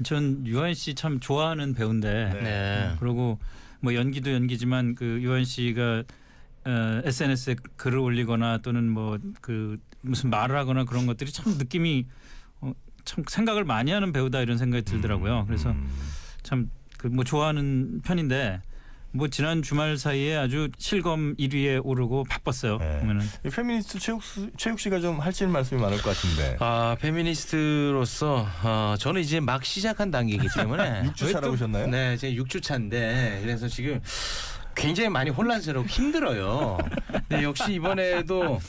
전 유한 씨 참 좋아하는 배우인데 네. 그리고 뭐 연기도 연기지만 그 유한 씨가 SNS에 글을 올리거나 또는 뭐 그 무슨 말을 하거나 그런 것들이 참 느낌이 참 생각을 많이 하는 배우다 이런 생각이 들더라고요. 그래서 참 그 뭐 좋아하는 편인데 뭐 지난 주말 사이에 아주 실검 1위에 오르고 바빴어요. 네. 보면은 페미니스트 최욱 씨가 좀 하실 말씀이 많을 것 같은데. 페미니스트로서 저는 이제 막 시작한 단계이기 때문에 6주 차라고 오셨나요? 네, 이제 6주 차인데 그래서 지금 굉장히 많이 혼란스럽고 힘들어요. 근데 역시 이번에도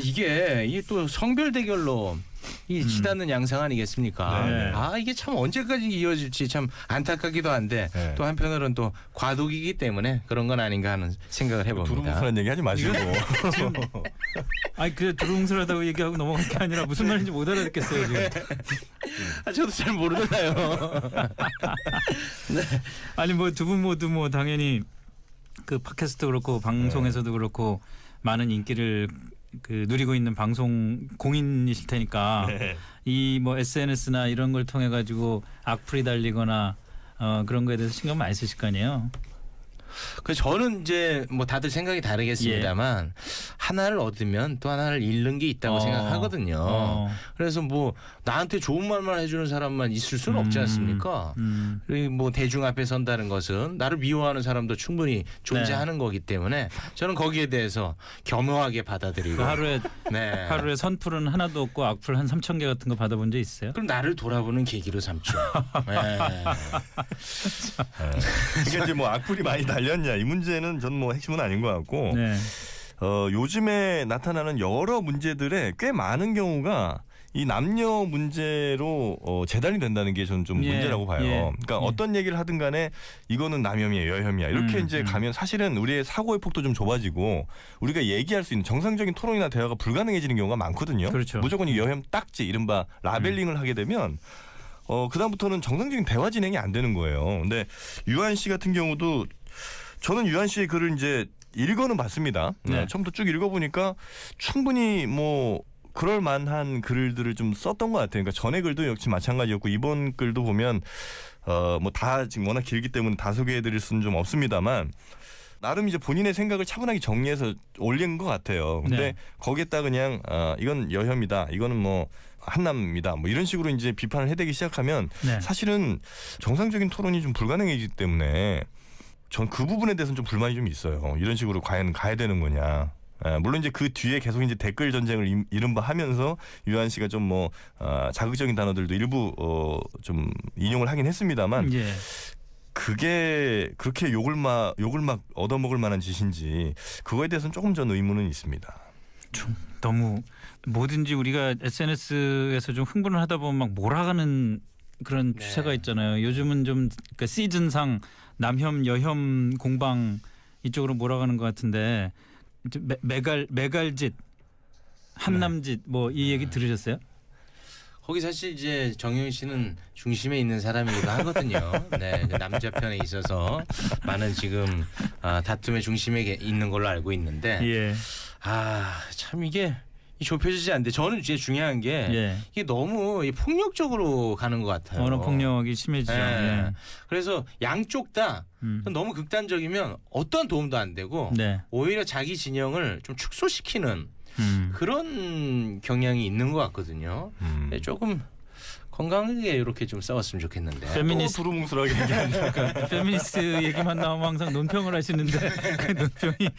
이게 또 성별 대결로 이 치닫는 양상 아니겠습니까? 네. 이게 참 언제까지 이어질지 참 안타깝기도 한데 네. 또 한편으로는 또 과도기이기 때문에 그런 건 아닌가 하는 생각을 해봅니다. 두루뭉술한 얘기 하지 마시고. 아니 그 두루뭉술하다고 얘기하고 넘어간 게 아니라 무슨 말인지 못 알아듣겠어요 지금. 저도 잘 모르나요. 네. 아니 뭐 두 분 모두 뭐 당연히 그 팟캐스트 그렇고 방송에서도 그렇고 많은 인기를 그 누리고 있는 방송 공인이실 테니까 네. 이 뭐 SNS나 이런 걸 통해 가지고 악플이 달리거나 그런 거에 대해서 신경 많이 쓰실 거 아니에요. 그 저는 이제 뭐 다들 생각이 다르겠습니다만 하나를 얻으면 또 하나를 잃는 게 있다고 생각하거든요. 그래서 뭐 나한테 좋은 말만 해주는 사람만 있을 수는 없지 않습니까? 그리고 뭐 대중 앞에 선다는 것은 나를 미워하는 사람도 충분히 존재하는 거기 때문에 저는 거기에 대해서 겸허하게 받아들이고 그 하루에 네. 하루에 선풀은 하나도 없고 악플 한 3,000개 같은 거 받아본 적 있어요? 그럼 나를 돌아보는 계기로 삼죠. 네. 그러니까 이제 뭐 악플이 많이 달렸냐 이 문제는 전 뭐 핵심은 아닌 것 같고 네. 요즘에 나타나는 여러 문제들의 꽤 많은 경우가 이 남녀 문제로 재단이 된다는 게 저는 좀 예, 문제라고 봐요. 예, 그러니까 어떤 얘기를 하든 간에 이거는 남혐이야 여혐이야 이렇게 이제 가면 사실은 우리의 사고의 폭도 좀 좁아지고 우리가 얘기할 수 있는 정상적인 토론이나 대화가 불가능해지는 경우가 많거든요. 그렇죠. 무조건 이 여혐 딱지 이른바 라벨링을 하게 되면 그다음부터는 정상적인 대화 진행이 안 되는 거예요. 근데 유한 씨 같은 경우도 저는 유한 씨의 글을 이제 읽어는 봤습니다. 네. 처음부터 쭉 읽어보니까 충분히 뭐 그럴 만한 글들을 좀 썼던 것 같아요. 그러니까 전에 글도 역시 마찬가지였고 이번 글도 보면 뭐 다 지금 워낙 길기 때문에 다 소개해드릴 수는 좀 없습니다만 나름 이제 본인의 생각을 차분하게 정리해서 올린 것 같아요. 근데 네. 거기에다 그냥 이건 여혐이다. 이거는 뭐 한남입니다. 뭐 이런 식으로 이제 비판을 해대기 시작하면 네. 사실은 정상적인 토론이 좀 불가능해지기 때문에 전 그 부분에 대해서는 좀 불만이 좀 있어요. 이런 식으로 과연 가야 되는 거냐. 물론 이제 그 뒤에 계속 이제 댓글 전쟁을 이른바 하면서 유한 씨가 좀 뭐 자극적인 단어들도 일부 좀 인용을 하긴 했습니다만 예. 그게 그렇게 욕을 막 얻어먹을 만한 짓인지 그거에 대해서는 조금 전 의문은 있습니다. 좀 너무 뭐든지 우리가 SNS에서 좀 흥분을 하다 보면 막 몰아가는 그런 추세가 있잖아요. 요즘은 좀 그러니까 시즌상 남혐 여혐 공방 이쪽으로 몰아가는 것 같은데 메갈짓 한남짓 뭐 이 얘기 들으셨어요? 거기 사실 이제 정영 씨는 중심에 있는 사람이기도 하거든요. 네, 그 남자 편에 있어서 많은 지금 다툼의 중심에 있는 걸로 알고 있는데, 예. 참 이게 좁혀지지 않는데 저는 이제 중요한 게 예. 이게 너무 폭력적으로 가는 것 같아요. 언어 폭력이 심해지죠. 네. 예. 그래서 양쪽 다 너무 극단적이면 어떠한 도움도 안 되고 네. 오히려 자기 진영을 좀 축소시키는 그런 경향이 있는 것 같거든요. 네, 조금 건강하게 이렇게 좀 싸웠으면 좋겠는데. 페미니스트 두루뭉술하게 얘기한다. 그러니까 페미니스트 얘기만 나오면 항상 논평을 하시는데 그 논평이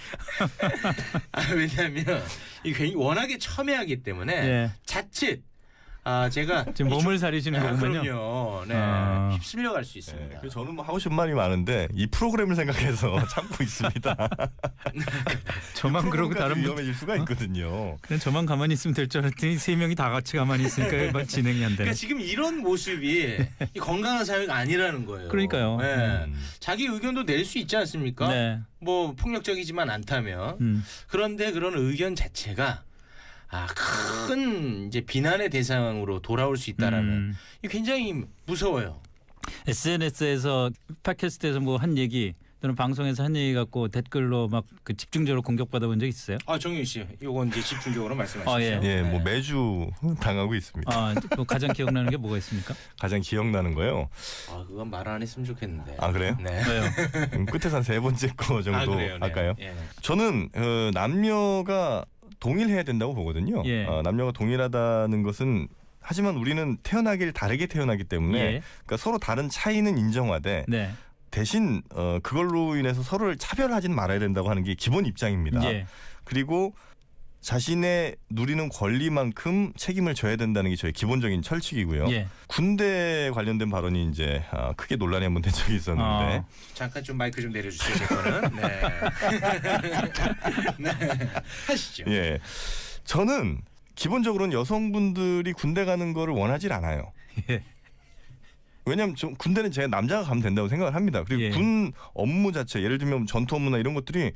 왜냐하면 이 괜히 워낙에 첨예하기 때문에 예. 자칫 제가 지금 몸을 사리시는 거군요. 그럼요. 네. 휩쓸려 갈 수 있습니다. 그래서 저는 뭐 하고 싶은 말이 많은데 이 프로그램을 생각해서 참고 있습니다. 저만 그러고 다른 분 위험해질 수가 있거든요. 그냥 저만 가만히 있으면 될 줄 알았더니 세 명이 다 같이 가만히 있으니까 진행이 안 되네. 그러니까 지금 이런 모습이 이 건강한 사회가 아니라는 거예요. 그러니까요. 네. 자기 의견도 낼 수 있지 않습니까? 네. 뭐 폭력적이지만 않다면. 그런데 그런 의견 자체가 큰 이제 비난의 대상으로 돌아올 수 있다라면 이게 굉장히 무서워요. SNS에서 팟캐스트에서 뭐 한 얘기 또는 방송에서 한 얘기 갖고 댓글로 막 그 집중적으로 공격받아 본 적 있어요? 정윤 씨, 요건 이제 집중적으로 말씀하시죠. 예. 예, 뭐 매주 당하고 있습니다. 또 가장 기억나는 게 뭐가 있습니까? 가장 기억나는 거요. 그건 말 안 했으면 좋겠는데. 그래요? 네. 왜요? 끝에서 한 세 번째 거 정도 그래요? 네. 할까요? 예. 저는 남녀가 동일해야 된다고 보거든요. 예. 남녀가 동일하다는 것은 하지만 우리는 태어나길 다르게 태어나기 때문에 예. 그러니까 서로 다른 차이는 인정하되 네. 대신 그걸로 인해서 서로를 차별하지는 말아야 된다고 하는 게 기본 입장입니다. 예. 그리고 자신의 누리는 권리만큼 책임을 져야 된다는 게 저의 기본적인 철칙이고요. 예. 군대 관련된 발언이 이제 크게 논란이 한번 된 적이 있었는데 잠깐 좀 마이크 좀 내려주세요. 제 거는. 네. 네. 하시죠. 예, 저는 기본적으로는 여성분들이 군대 가는 거를 원하질 않아요. 예. 왜냐하면 좀 군대는 제가 남자가 가면 된다고 생각을 합니다. 그리고 예. 군 업무 자체, 예를 들면 전투 업무나 이런 것들이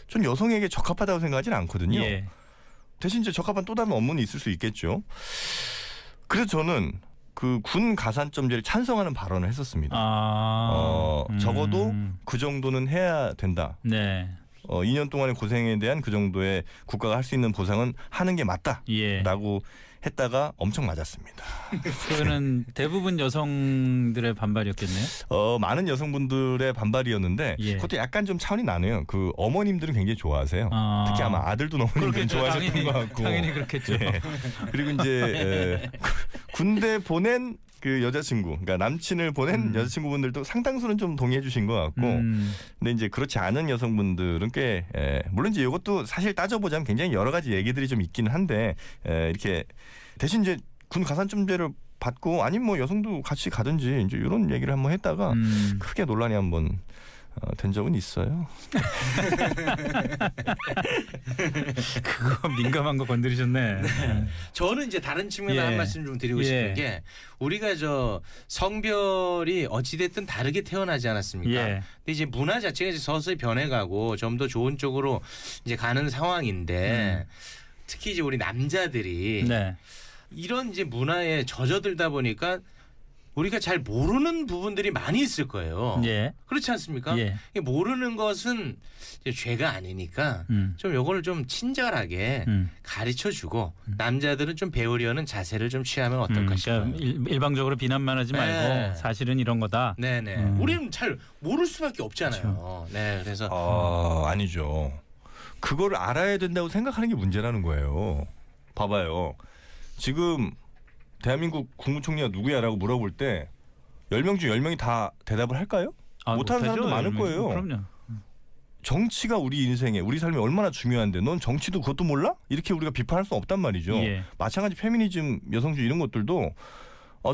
전 여성에게 적합하다고 생각하지는 않거든요. 예. 대신 이제 적합한 또 다른 업무는 있을 수 있겠죠. 그래서 저는 그 군 가산점제를 찬성하는 발언을 했었습니다. 적어도 그 정도는 해야 된다. 네. 2년 동안의 고생에 대한 그 정도의 국가가 할 수 있는 보상은 하는 게 맞다라고 예. 했다가 엄청 맞았습니다. 그거는 대부분 여성들의 반발이었겠네요. 많은 여성분들의 반발이었는데 예. 그것도 약간 좀 차원이 나네요. 그 어머님들은 굉장히 좋아하세요. 특히 아마 아들도 어머님들은 그렇겠죠. 좋아하셨던 것 같고. 당연히 그렇겠죠. 예. 그리고 이제 군대 보낸 그 여자친구, 그러니까 남친을 보낸 여자친구분들도 상당수는 좀 동의해 주신 것 같고, 근데 이제 그렇지 않은 여성분들은 꽤 물론 이제 이것도 사실 따져보자면 굉장히 여러 가지 얘기들이 좀 있기는 한데 이렇게 대신 이제 군 가산점제를 받고 아니면 뭐 여성도 같이 가든지 이제 이런 얘기를 한번 했다가 크게 논란이 한번 된 적은 있어요. 그거 민감한 거 건드리셨네. 저는 이제 다른 측면에 예. 한 말씀 좀 드리고 싶은 게 우리가 저 성별이 어찌됐든 다르게 태어나지 않았습니까? 예. 근데 이제 문화 자체가 이제 서서히 변해가고 좀 더 좋은 쪽으로 이제 가는 상황인데 특히 이제 우리 남자들이 네. 이런 이제 문화에 젖어들다 보니까 우리가 잘 모르는 부분들이 많이 있을 거예요. 예. 그렇지 않습니까? 예. 모르는 것은 이제 죄가 아니니까 좀 요거를 좀 친절하게 가르쳐주고 남자들은 좀 배우려는 자세를 좀 취하면 어떨까 싶어요. 그러니까 일방적으로 비난만 하지 말고 네. 사실은 이런 거다. 네네. 우리는 잘 모를 수밖에 없잖아요. 그렇죠. 네, 그래서 아니죠. 그걸 알아야 된다고 생각하는 게 문제라는 거예요. 봐봐요. 지금 대한민국 국무총리가 누구야라고 물어볼 때 10명 중 10명이 다 대답을 할까요? 못하는 사람도 많을 거예요. 그럼요. 정치가 우리 인생에 우리 삶에 얼마나 중요한데 넌 정치도 그것도 몰라? 이렇게 우리가 비판할 수 없단 말이죠. 예. 마찬가지 페미니즘, 여성주의 이런 것들도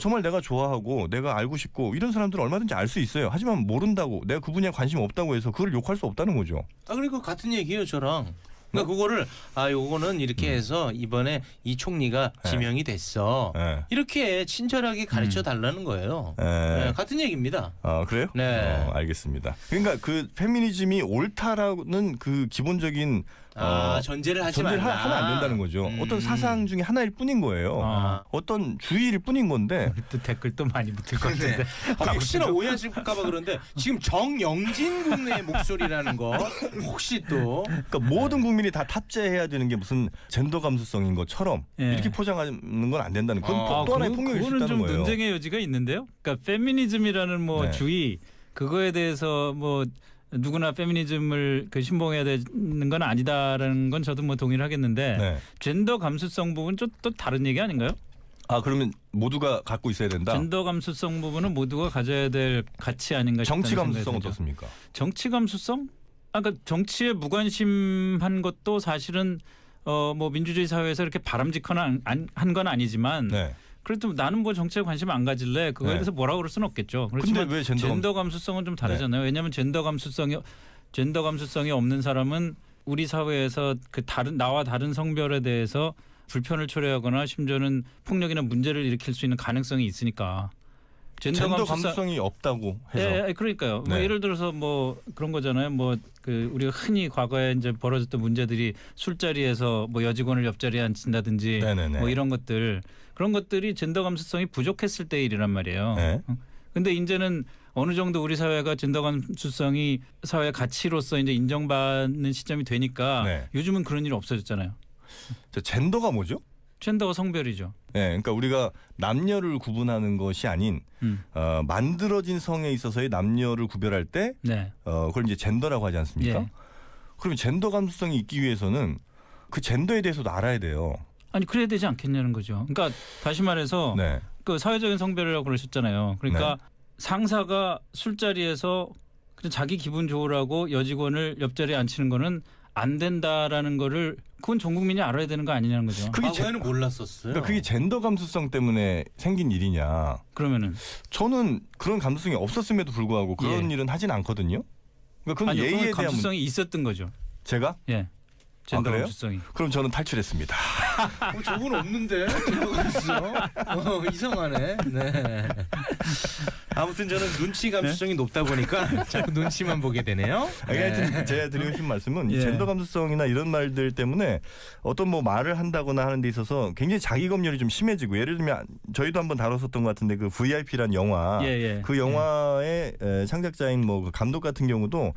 정말 내가 좋아하고 내가 알고 싶고 이런 사람들은 얼마든지 알 수 있어요. 하지만 모른다고 내가 그 분야에 관심 없다고 해서 그걸 욕할 수 없다는 거죠. 그리고 같은 얘기예요, 저랑. 그러니까 그거를 요거는 이렇게 해서 이번에 이 총리가 지명이 됐어. 네. 이렇게 친절하게 가르쳐 달라는 거예요. 네. 네, 같은 얘기입니다. 그래요? 네. 알겠습니다. 그러니까 그 페미니즘이 옳다라는 그 기본적인 전제를 하지 전제를 말라. 하면 안 된다는 거죠. 어떤 사상 중에 하나일 뿐인 거예요. 어떤 주의일 뿐인 건데. 또 댓글 또 많이 붙을 것 같은데. 혹시나 오해하실까봐 그런데 지금 정영진 국내의 목소리라는 거 혹시 또 그러니까 모든 국민이 다 탑재해야 되는 게 무슨 젠더 감수성인 것처럼 예. 이렇게 포장하는 건 안 된다는. 그건 또 하나의 폭력일 수 그거는 있다는 좀 거예요. 논쟁의 여지가 있는데요. 그러니까 페미니즘이라는 뭐 네. 주의 그거에 대해서 뭐 누구나 페미니즘을 신봉해야 되는 건 아니다라는 건 저도 뭐 동의를 하겠는데 네. 젠더 감수성 부분 좀 또 다른 얘기 아닌가요? 그러면 모두가 갖고 있어야 된다. 젠더 감수성 부분은 모두가 가져야 될 가치 아닌가 싶다는 정치 감수성 생각이 들죠. 어떻습니까? 정치 감수성? 그러니까 정치에 무관심한 것도 사실은 뭐 민주주의 사회에서 이렇게 바람직한 한 건 아니지만 네. 그래도 나는 뭐 정치에 관심 안 가질래 그거에 네. 대해서 뭐라 그럴 수는 없겠죠. 근데 그렇지만 왜 젠더 감수성은 좀 다르잖아요. 왜냐하면 젠더 감수성이 없는 사람은 우리 사회에서 그 나와 다른 성별에 대해서 불편을 초래하거나 심지어는 폭력이나 문제를 일으킬 수 있는 가능성이 있으니까. 젠더 감수성이 없다고 해서. 예, 그러니까요. 네. 뭐 예를 들어서 뭐 그런 거잖아요. 뭐 그 우리가 흔히 과거에 이제 벌어졌던 문제들이 술자리에서 뭐 여직원을 옆자리에 앉힌다든지 네네네. 뭐 이런 것들 그런 것들이 젠더 감수성이 부족했을 때 일이란 말이에요. 네. 근데 이제는 어느 정도 우리 사회가 젠더 감수성이 사회 가치로서 이제 인정받는 시점이 되니까 네. 요즘은 그런 일이 없어졌잖아요. 자, 젠더가 뭐죠? 젠더가 성별이죠. 네, 그러니까 우리가 남녀를 구분하는 것이 아닌 만들어진 성에 있어서의 남녀를 구별할 때 네. 그걸 이제 젠더라고 하지 않습니까? 예. 그러면 젠더 감수성이 있기 위해서는 그 젠더에 대해서도 알아야 돼요. 아니 그래야 되지 않겠냐는 거죠. 그러니까 다시 말해서 네. 그 사회적인 성별이라고 그러셨잖아요. 그러니까 상사가 술자리에서 그냥 자기 기분 좋으라고 여직원을 옆자리에 앉히는 거는 안 된다라는 거를 그건 전 국민이 알아야 되는 거 아니냐는 거죠. 과거에는 몰랐었어요. 그러니까 그게 젠더 감수성 때문에 생긴 일이냐? 그러면은 저는 그런 감수성이 없었음에도 불구하고 그런 일은 하진 않거든요. 그러니까 그건 아니 예의에 그건 대한 감수성이 있었던 거죠. 제가? 예. 젠더 그래요? 감수성이. 그럼 저는 탈출했습니다. 저건 없는데 이상하네. 네. 아무튼 저는 눈치 감수성이 높다 보니까 자꾸 눈치만 보게 되네요. 하여튼 제가 드리고 싶은 말씀은 이 예. 젠더 감수성이나 이런 말들 때문에 어떤 뭐 말을 한다거나 하는 데 있어서 굉장히 자기 검열이 좀 심해지고 예를 들면 저희도 한번 다뤘었던 것 같은데 그 VIP란 영화 그 영화의 창작자인 뭐 그 감독 같은 경우도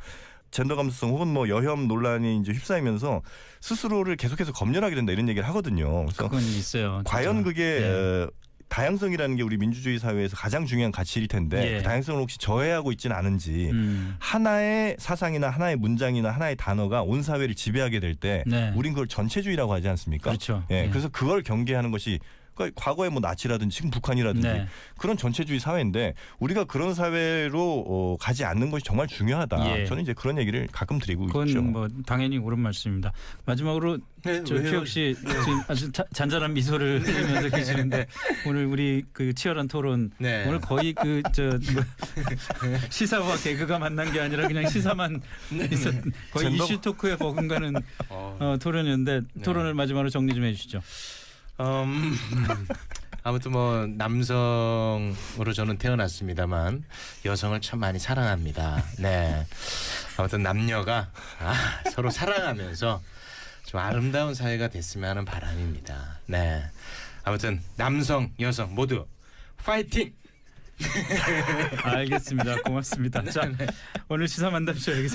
젠더 감수성 혹은 뭐 여혐 논란이 이제 휩싸이면서 스스로를 계속해서 검열하게 된다 이런 얘기를 하거든요. 그래서 그건 있어요. 과연 진짜. 그게 다양성이라는 게 우리 민주주의 사회에서 가장 중요한 가치일 텐데 그 다양성을 혹시 저해하고 있지는 않은지 하나의 사상이나 하나의 문장이나 하나의 단어가 온 사회를 지배하게 될 때 우린 그걸 전체주의라고 하지 않습니까? 그렇죠. 예, 그래서 그걸 경계하는 것이 그러니까 과거에 뭐 나치라든지 지금 북한이라든지 그런 전체주의 사회인데 우리가 그런 사회로 가지 않는 것이 정말 중요하다. 저는 이제 그런 얘기를 가끔 드리고 그건 있죠. 뭐 당연히 옳은 말씀입니다. 마지막으로 최욱 씨 지금 아주 잔잔한 미소를 흘리면서 계시는데 오늘 우리 그 치열한 토론 오늘 거의 그 시사와 개그가 만난 게 아니라 그냥 시사만 있었 거의 이슈 토크에 버금가는 토론이었는데 토론을 마지막으로 정리 좀 해주시죠. 아무튼 뭐 남성으로 저는 태어났습니다만 여성을 참 많이 사랑합니다. 네. 아무튼 남녀가 서로 사랑하면서 좀 아름다운 사회가 됐으면 하는 바람입니다. 네. 아무튼 남성, 여성 모두 파이팅! 알겠습니다. 고맙습니다. 자, 오늘 시사 만담쇼 여기서